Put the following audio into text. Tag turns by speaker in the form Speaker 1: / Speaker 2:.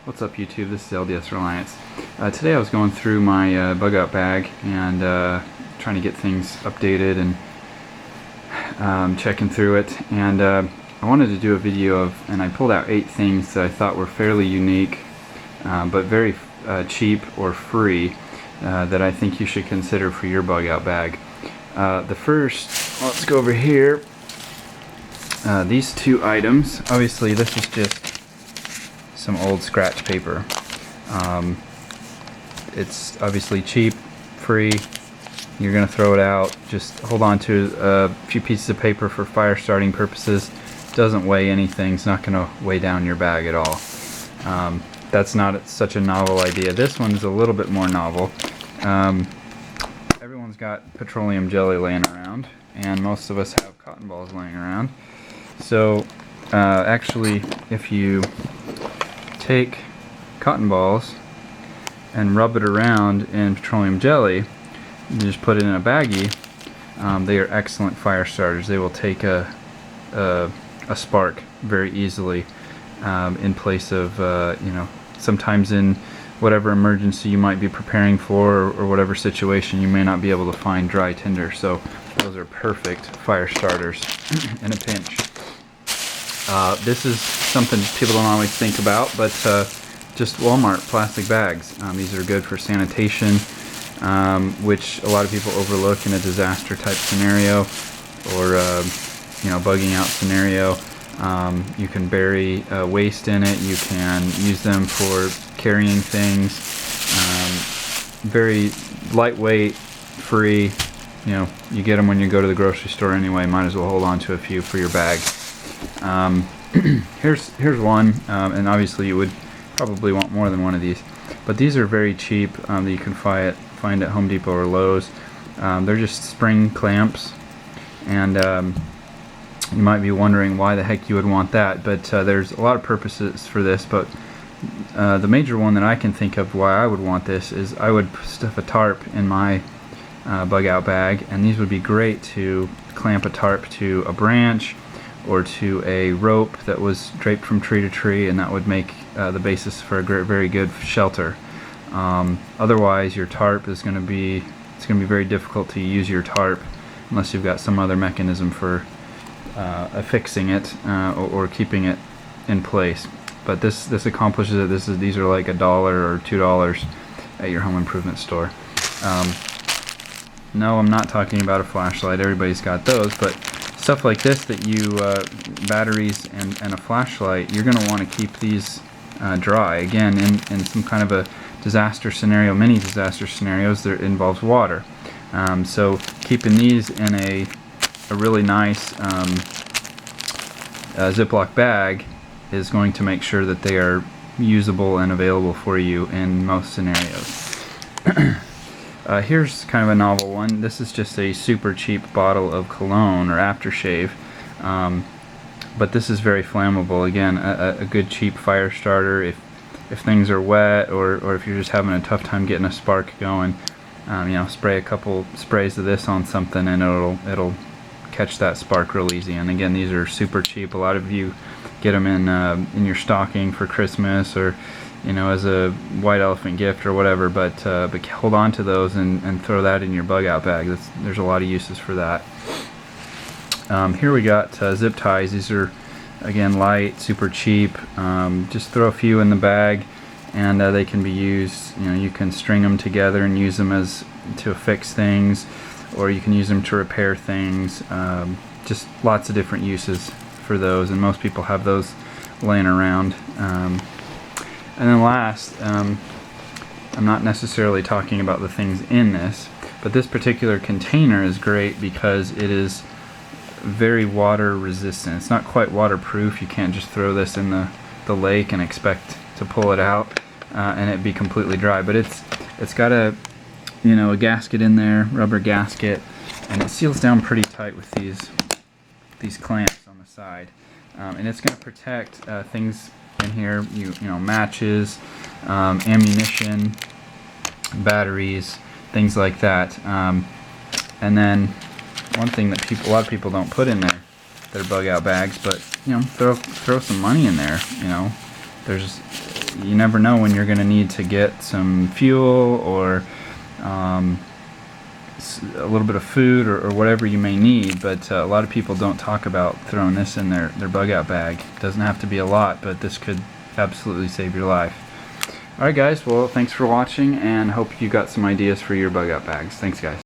Speaker 1: What's up YouTube, this is LDS Reliance. Today I was going through my bug out bag and trying to get things updated and checking through it, and I wanted to do a video of, and I pulled out 8 things that I thought were fairly unique but very cheap or free that I think you should consider for your bug out bag. The first, let's go over here. These 2 items, obviously this is just some old scratch paper. It's obviously cheap, free. You're gonna throw it out. Just hold on to a few pieces of paper for fire starting purposes. Doesn't weigh anything. It's not gonna weigh down your bag at all. That's not such a novel idea. This one is a little bit more novel. Everyone's got petroleum jelly laying around, and most of us have cotton balls laying around. So actually, if you take cotton balls and rub it around in petroleum jelly, you just put it in a baggie, they are excellent fire starters. They will take a spark very easily in place of, sometimes in whatever emergency you might be preparing for, or whatever situation you may not be able to find dry tinder. So those are perfect fire starters in a pinch. This is something people don't always think about, but just Walmart plastic bags. These are good for sanitation, which a lot of people overlook in a disaster type scenario, or bugging out scenario. You can bury waste in it. You can use them for carrying things. Very lightweight, free. You get them when you go to the grocery store anyway. Might as well hold on to a few for your bag. Here's one, and obviously you would probably want more than one of these, but these are very cheap, that you can find at Home Depot or Lowe's. They're just spring clamps, and you might be wondering why the heck you would want that, but there's a lot of purposes for this, but the major one that I can think of why I would want this is I would stuff a tarp in my bug out bag, and these would be great to clamp a tarp to a branch or to a rope that was draped from tree to tree, and that would make the basis for a very good shelter. Otherwise, your tarp is going to be very difficult to use your tarp unless you've got some other mechanism for affixing it or keeping it in place. But this accomplishes it. These are like $1 or $2 at your home improvement store. No, I'm not talking about a flashlight. Everybody's got those, but stuff like this that you batteries and a flashlight, you're going to want to keep these dry. Again, in some kind of a disaster scenario, many disaster scenarios, there involves water. So keeping these in a really nice Ziploc bag is going to make sure that they are usable and available for you in most scenarios. Here's kind of a novel one. This is just a super cheap bottle of cologne or aftershave, but this is very flammable. Again, a good cheap fire starter if things are wet, or if you're just having a tough time getting a spark going. Spray a couple sprays of this on something, and it'll catch that spark real easy. And again, these are super cheap. A lot of you get them in your stocking for Christmas, or as a white elephant gift or whatever, but hold on to those and throw that in your bug out bag. There's a lot of uses for that. Here we got zip ties. These are, again, light, super cheap. Just throw a few in the bag, and they can be used. You can string them together and use them to affix things, or you can use them to repair things. Just lots of different uses for those, and most people have those laying around. And then last, I'm not necessarily talking about the things in this, but this particular container is great because it is very water resistant. It's not quite waterproof. You can't just throw this in the lake and expect to pull it out and it be completely dry. But it's got a gasket in there, rubber gasket, and it seals down pretty tight with these clamps on the side, and it's going to protect things in here, matches, ammunition, batteries, things like that. And then one thing that a lot of people don't put in their bug out bags, but throw some money in there. There's you never know when you're going to need to get some fuel or a little bit of food or whatever you may need. But a lot of people don't talk about throwing this in their bug out bag. It doesn't have to be a lot, but this could absolutely save your life. Alright guys, well thanks for watching, and hope you got some ideas for your bug out bags. Thanks guys.